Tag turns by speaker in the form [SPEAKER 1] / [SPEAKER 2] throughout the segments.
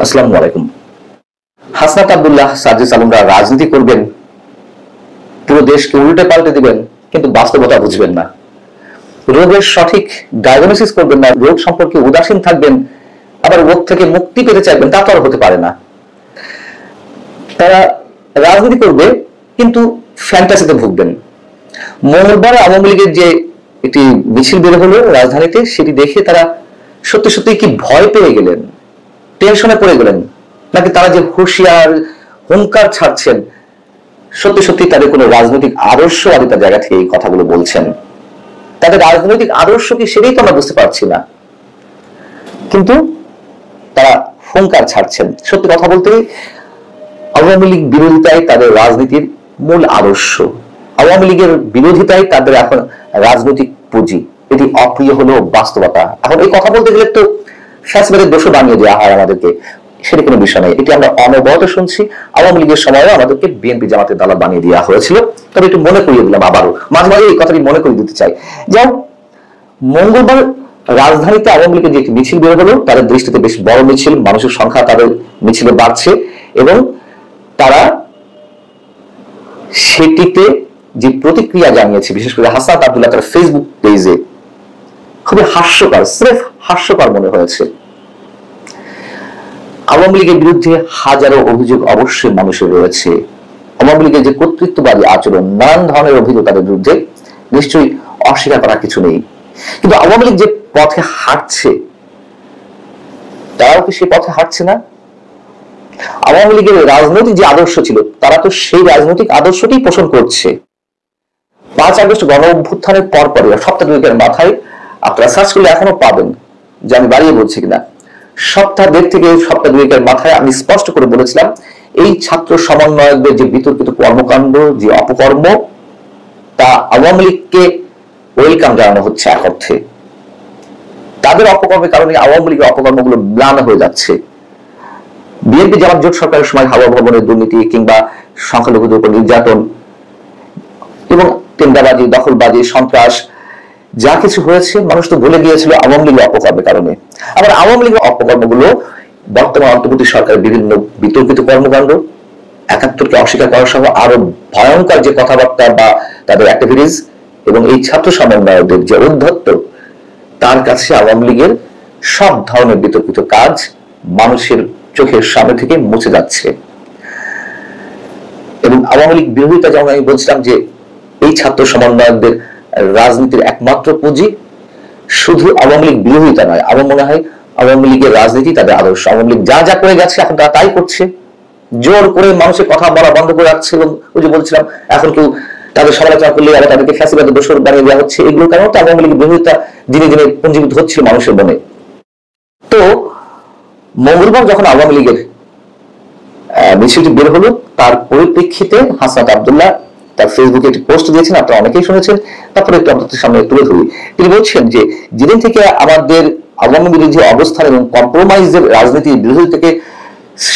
[SPEAKER 1] আসসালামু আলাইকুম। হাসনাত আব্দুল্লাহ, সাজিদ আলমরা রাজনীতি করবেন, পুরো দেশকে উল্টে পাল্টে দিবেন, কিন্তু বাস্তবতা বুঝবেন না। রোগের সঠিক ডায়াগনোসিস করবেন না, রোগ সম্পর্কে উদাসীন থাকবেন, আবার রোগ থেকে মুক্তি পেতে চাইবেন, তা তো আর হতে পারে না। তারা রাজনীতি করবে কিন্তু ফ্যান্টাসিতে ভুগবেন। মঙ্গলবার আওয়ামী লীগের যে একটি মিছিল বের হলো রাজধানীতে, সেটি দেখে তারা সত্যি সত্যি কি ভয় পেয়ে গেলেন, টেনশনে পড়ে গেলেন, নাকি তারা যে হুঁশিয়ার হুঙ্কার ছাড়ছেন, সত্যি সত্যি তাদের কোনো রাজনৈতিক আদর্শবাদিতার জায়গা থেকে এই কথাগুলো বলছেন? তাদের রাজনৈতিক আদর্শ কি, সেটাই তো আমরা বুঝতে পারছি না, কিন্তু তারা হুঙ্কার ছাড়ছেন। সত্যি কথা বলতে আওয়ামী লীগ বিরোধিতাই তাদের রাজনীতির মূল আদর্শ। আওয়ামী লীগের বিরোধিতাই তাদের এখন রাজনৈতিক পুঁজি। এটি অপ্রিয় হলো বাস্তবতা। এখন এই কথা বলতে গেলে তো ফ্যাসিবাদের দোষও বানিয়ে দেওয়া হয় আমাদেরকে, সেটা কোনো বিষয় নয়। এটি আমরা অনবরত শুনছি। আওয়ামী লীগের সময়ও আমাদেরকে বিএনপি জামাতের দালাল বানিয়ে দেওয়া হয়েছিল। তবে একটু মনে করিয়ে দিলাম, আবারও মাঝে মাঝে এই কথাটি মনে করিয়ে দিতে চাই। যাও, মঙ্গলবার রাজধানীতে আওয়ামী লীগের যে মিছিল বের হলো, তাদের দৃষ্টিতে বেশ বড় মিছিল, মানুষের সংখ্যা তাদের মিছিলে বাড়ছে, এবং তারা সেটিতে যে প্রতিক্রিয়া জানিয়েছে, বিশেষ করে হাসনাত আব্দুল্লাহ তার ফেসবুক পেজে, খুবই হাস্যকর, স্রেফ হাস্যকর মনে হয়েছে। আওয়ামী লীগের বিরুদ্ধে হাজারো অভিযোগ অবশ্যই মানুষের রয়েছে। আওয়ামী লীগের যে কর্তৃত্ববাদী আচরণ, নানান ধরনের অভিযোগ তাদের বিরুদ্ধে, নিশ্চয়ই অস্বীকার করার কিছু নেই। কিন্তু আওয়ামী লীগ যে পথে হাঁটছে, তারাও কি সেই পথে হাঁটছে না? আওয়ামী লীগের রাজনৈতিক যে আদর্শ ছিল, তারা তো সেই রাজনৈতিক আদর্শটি পোষণ করছে। 5 আগস্ট গণ অভ্যুত্থানের পরপরই সপ্তাহ দুয়েকের মাথায়, আপনারা সার্চ করলে এখনো পাবেন, যে আমি বাড়িয়ে বলছি কিনা, সপ্তাহ দেড় থেকে সপ্তাহ দুয়েকের মাথায় আমি স্পষ্ট করে বলেছিলাম, এই ছাত্র সমন্বয়কদের যে বিতর্কিত কর্মকাণ্ড, যে অপকর্ম, তা আওয়ামী লীগকে ওয়েলকাম জানানো হচ্ছে এক অর্থে। তাদের অপকর্মের কারণে আওয়ামী লীগের অপকর্মগুলো ম্লান হয়ে যাচ্ছে। বিএনপি জামাত জোট সরকারের সময় হাওয়া ভবনের দুর্নীতি, কিংবা সংখ্যালঘুদের উপর নির্যাতন এবং টেন্ডারবাজি, দখলবাজি, সন্ত্রাস, যা কিছু হয়েছে, মানুষ তো ভুলে গিয়েছিল আওয়ামী লীগের অপকর্মের কারণে। আবার আওয়ামী লীগের অপকর্মগুলো বর্তমান অন্তর্বর্তী সরকারের বিভিন্ন বিতর্কিত কর্মকাণ্ড, 71কে অস্বীকার করা সহ আরো ভয়ঙ্কর যে কথাবার্তা বা তাদের অ্যাক্টিভিটিস, এবং এই ছাত্র সমন্বয়কদের যে উদ্ধত্ত, তার কাছে আওয়ামী লীগের সব ধরনের বিতর্কিত কাজ মানুষের চোখের সামনে থেকে মুছে যাচ্ছে। এবং আওয়ামী লীগ বিরোধিতা, যেমন আমি বলছিলাম যে এই ছাত্র সমন্বয়কদের রাজনীতির একমাত্র পুঁজি, শুধু আওয়ামী লীগ বিরোধিতা নয়, আমার মনে হয় আওয়ামী লীগের রাজনীতি তাদের আদর্শ। আওয়ামী লীগ যা যা করে গেছে, এখন তারা তাই করছে। জোর করে মানুষের কথা বলা বন্ধ করে রাখছে, এবং ওই যে বলছিলাম, এখন কেউ তাদের সমালোচনা করলে আবার তাদেরকে ফ্যাসিবাদের দোষর বানিয়ে দেওয়া হচ্ছে। এগুলো কারণ তো আওয়ামী লীগের বিরোধিতা দিনে দিনে পুঞ্জীভূত হচ্ছিল মানুষের মনে। তো মঙ্গলবার যখন আওয়ামী লীগের মিছিলটি বের হলো, তার পরিপ্রেক্ষিতে হাসনাত আব্দুল্লাহ তার ফেসবুকে একটি পোস্ট দিয়েছেন, আপনারা অনেকেই শুনেছেন। তারপরে একটু আপনাদের সামনে তুলে ধরি। তিনি বলছেন যে যেদিন থেকে আমাদের আওয়ামী বিরোধী অবস্থান এবং কম্প্রোমাইজের রাজনীতির বিরোধী থেকে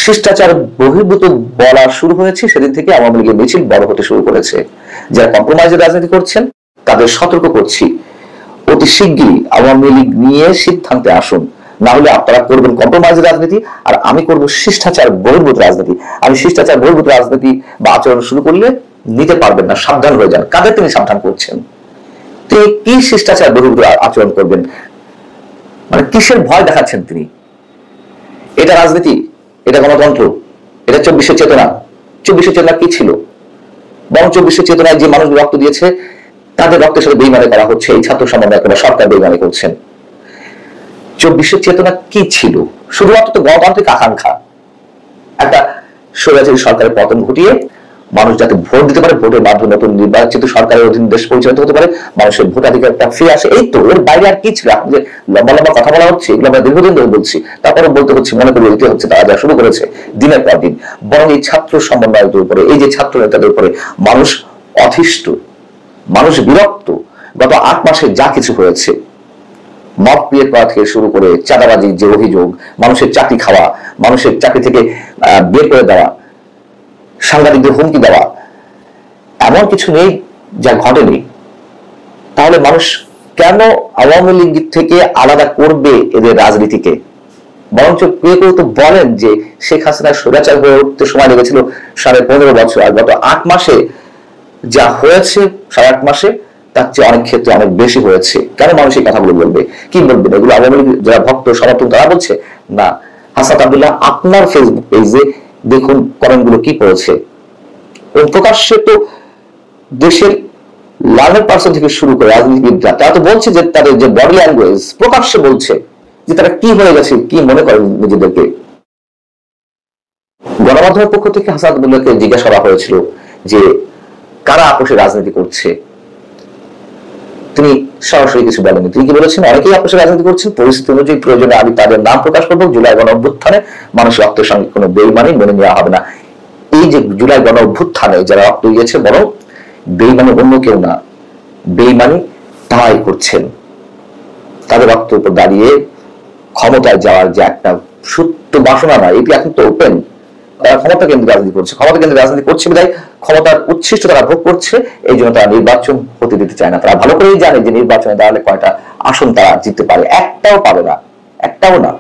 [SPEAKER 1] শিষ্টাচার বহির্ভূত বলা শুরু হয়েছে, সেদিন থেকে আওয়ামী লীগের মিছিল বড় হতে শুরু করেছে। যারা কম্প্রোমাইজের রাজনীতি করছেন, তাদের সতর্ক করছি, অতি শিগগিরই আওয়ামী লীগ নিয়ে সিদ্ধান্তে আসুন, না হলে আপনারা করবেন কম্প্রোমাইজের রাজনীতি, আর আমি করব শিষ্টাচার বহির্ভূত রাজনীতি। আমি শিষ্টাচার বহির্ভূত রাজনীতি বা আচরণ শুরু করলে নিতে পারবেন না, সাবধান হয়ে যান। কাদের তিনি সাবধান করছেন? তিনি কি শিষ্টাচার বহির্ভূত আচরণ করবেন, মানে কিসের ভয় দেখাচ্ছেন তিনি? এটা রাজনীতি, এটা গণতন্ত্র, এটা 24 চেতনা। 24 চেতনা কি ছিল? বরং 24 চেতনায় যে মানুষ রক্ত দিয়েছে, তাদের রক্তের সাথে বেইমানি করা হচ্ছে। এই ছাত্র সমন্বয়ক বা সরকার বেইমানি করছেন। 24 চেতনা কি ছিল? শুধুমাত্র তো গণতান্ত্রিক আকাঙ্ক্ষা, একটা স্বৈরাচারী সরকারের পতন ঘটিয়ে মানুষ যাতে ভোট দিতে পারে, ভোটের মাধ্যমে নতুন নির্বাচিত সরকারের অধীন দেশ পরিচালিত হতে পারে, মানুষের ভোটাধিকারটা ফিরে আসে। এই তো, এর বাইরে আর কি ছিল? এখন যে লম্বা লম্বা কথা বলা হচ্ছে, এগুলো আমরা দীর্ঘদিন ধরে বলছি, তারপরে বলতে হচ্ছে, মনে করে দিতে হচ্ছে, তারা যা শুরু করেছে দিনের পর দিন। বরং এই ছাত্র সমন্বয়কদের উপরে, এই যে ছাত্র নেতাদের উপরে মানুষ অতিষ্ঠ, মানুষ বিরক্ত। গত 8 মাসে যা কিছু হয়েছে, মদ ক্রিয়েট করা থেকে শুরু করে চাঁদাবাজির যে অভিযোগ, মানুষের চাকরি খাওয়া, মানুষের চাকরি থেকে বের করে দেওয়া, সাংবাদিকদের হুমকি দেওয়া, এমন কিছু নেই যা ঘটেনি। তাহলে মানুষ কেন আওয়ামী লীগ থেকে আলাদা করবে এদের রাজনীতিকে? বরঞ্চ কেউ কেউ তো বলেন যে শেখ হাসিনা স্বৈরাচার হয়ে উঠতে সময় লেগেছিল 15.5 বছর, আর গত 8 মাসে যা হয়েছে 8.5 মাসে তার চেয়ে অনেক ক্ষেত্রে অনেক বেশি হয়েছে। কেন মানুষ এই কথাগুলো বলবে? কি বলবেন? এগুলো আওয়ামী লীগ যারা ভক্ত সমর্থন তারা বলছে না। হাসনাত আব্দুল্লাহ আপনার ফেসবুক পেজে দেখুন কমেন্টগুলো কি করেছে। প্রকাশ্যে তো দেশের লার্নার পার্সন থেকে শুরু করে রাজনীতিবিদরা তারা তো বলছে যে তাদের যে বডি ল্যাঙ্গুয়েজ প্রকাশ্যে বলছে যে তারা কি হয়ে গেছে, কি মনে করেন নিজেদেরকে। গণমাধ্যমের পক্ষ থেকে হাসনাত আব্দুল্লাহকে জিজ্ঞাসা করা হয়েছিল যে কারা আপোষে রাজনীতি করছে, তিনি সরাসরি কিছু বলেননি। তিনি কি বলেছেন? অনেকেই আপোষে রাজনীতি করছেন, পরিস্থিতি অনুযায়ী প্রয়োজনে আমি তাদের নাম প্রকাশ করবো। জুলাই গণ অভ্যুত্থানে মানুষের রক্তের সঙ্গে কোনো বেইমানি মেনে নেওয়া হবে না। এই যে জুলাই গণ অভ্যুত্থানে যারা রক্ত দিয়েছে বরং বেইমানি অন্য কেউ না, বেইমানি তারাই করছেন। তাদের রক্তের উপর দাঁড়িয়ে ক্ষমতায় যাওয়ার যে একটা সুপ্ত বাসনা না, এটি এখন তো ওপেন। তারা ক্ষমতা কেন্দ্রিক রাজনীতি করছে, ক্ষমতা কেন্দ্রিক রাজনীতি করছে বিধায় ক্ষমতার উচ্ছিষ্ট তারা ভোগ করছে, এই জন্য তারা নির্বাচন হতে দিতে চায় না। তারা ভালো করেই জানে যে নির্বাচনে দাঁড়ালে কয়টা আসন তারা জিততে পারে, একটাও পাবে না, একটাও না।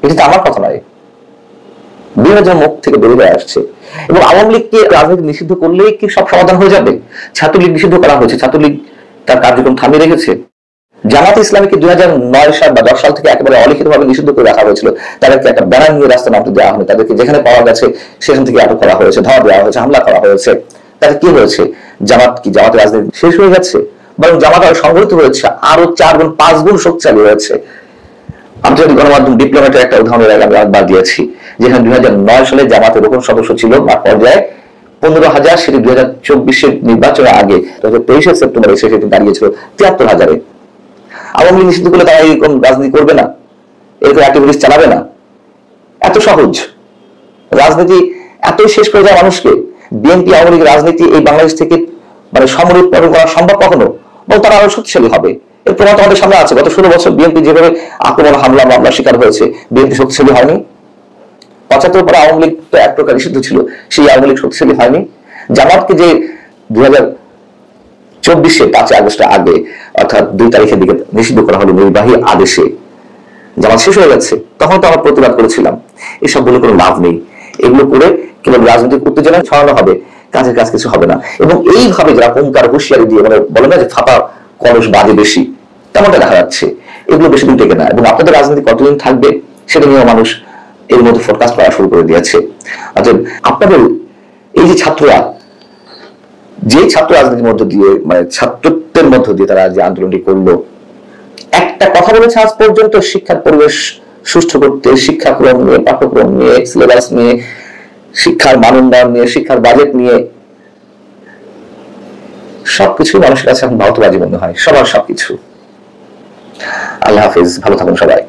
[SPEAKER 1] এটি তো আমার কথা নয়, বিভিন্ন মুখ থেকে বেরিয়ে আসছে। এবং আওয়ামী লীগকে রাজনীতি নিষিদ্ধ করলেই কি সব সমাধান হয়ে যাবে? ছাত্রলীগ নিষিদ্ধ করা হয়েছে, ছাত্রলীগ তার কার্যক্রম থামিয়ে রেখেছে। জামাত ইসলামীকে 2009 সাল বা 10 সাল থেকে একেবারে অলিখিত ভাবে নিষিদ্ধ করে রাখা হয়েছিল। তাদেরকে একটা ব্যানার নিয়ে রাস্তা নামতে দেওয়া হয়নি, তাদেরকে যেখানে পাওয়া গেছে সেখান থেকে আটক করা হয়েছে, ধাওয়া দেওয়া হয়েছে, হামলা করা হয়েছে। তাতে কি হয়েছে? জামাতের রাজনীতি শেষ হয়ে যাচ্ছে? বরং জামাত আরো সংগঠিত হয়েছে, আরো 4 গুণ 5 গুণ শক্তিশালী হয়েছে। আন্তর্জাতিক গণমাধ্যম ডিপ্লোমেটের একটা উদাহরণের আগে আমি একবার দিয়েছি, যেখানে 2009 সালে জামাতের রোকন সদস্য ছিল মাঠ পর্যায়ে 15,000, সেটি 2024 নির্বাচনের আগে 23 সেপ্টেম্বর এসে সেটি দাঁড়িয়েছিল 73,000-এ। আওয়ামী লীগ নিষিদ্ধ করলে তারা এরকম রাজনীতি করবে না, এরকম অ্যাক্টিভিটিস চালাবে না? এত সহজ রাজনীতি এতই শেষ করে যায় মানুষকে। বিএনপি আওয়ামী লীগের রাজনীতি এই বাংলাদেশ থেকে মানে সমরূপকরণ করা সম্ভব কখনো? এবং তারা আরো শক্তিশালী হবে। এর প্রমাণ আমাদের সামনে আছে। গত 16 বছর বিএনপি যেভাবে আক্রমণ, হামলা, মামলার শিকার হয়েছে, বিএনপি শক্তিশালী হয়নি। 75 পরে আওয়ামী লীগ তো এক প্রকার নিষিদ্ধ ছিল, সেই আওয়ামী লীগ শক্তিশালী হয়নি। জামাতকে যে 2024 5 আগস্টের আগে অর্থাৎ 2 তারিখের দিকে নিষিদ্ধ করা হলো নির্বাহী আদেশে, জামাত শেষ হয়ে যাচ্ছে, তখন তো আমরা প্রতিবাদ করেছিলাম। এসব বলে কোনো লাভ নেই। এগুলো করে কেবল রাজনৈতিক উত্তেজনা ছড়ানো হবে, কাজের কাজ কিছু হবে না। এবং এইভাবে যারা হুঙ্কার হুঁশিয়ারি দিয়ে মানে বলে না যে ফাঁপা কলস বাজে বেশি, তেমনটা দেখা যাচ্ছে। এগুলো বেশি দিন টেকে না। এবং আপনাদের রাজনীতি কতদিন থাকবে সেটা নিয়েও মানুষ এর মধ্যে ফোরকাস্ট করা শুরু করে দিয়েছে। অর্থাৎ আপনাদের এই যে ছাত্ররা, যে ছাত্র রাজনীতির মধ্য দিয়ে মানে ছাত্রত্বের মধ্য দিয়ে তারা যে আন্দোলনটি করলো, একটা কথা বলেছে আজ পর্যন্ত শিক্ষার পরিবেশ সুষ্ঠু করতে, শিক্ষাক্রম নিয়ে, পাঠ্যক্রম নিয়ে, সিলেবাস নিয়ে, শিক্ষার মান উন্নয়ন নিয়ে, শিক্ষার বাজেট নিয়ে, সবকিছুই মানুষের কাছে এখন ভাওতাবাজি মনে হয়, সবার সবকিছু। আল্লাহ হাফিজ, ভালো থাকুন সবাই।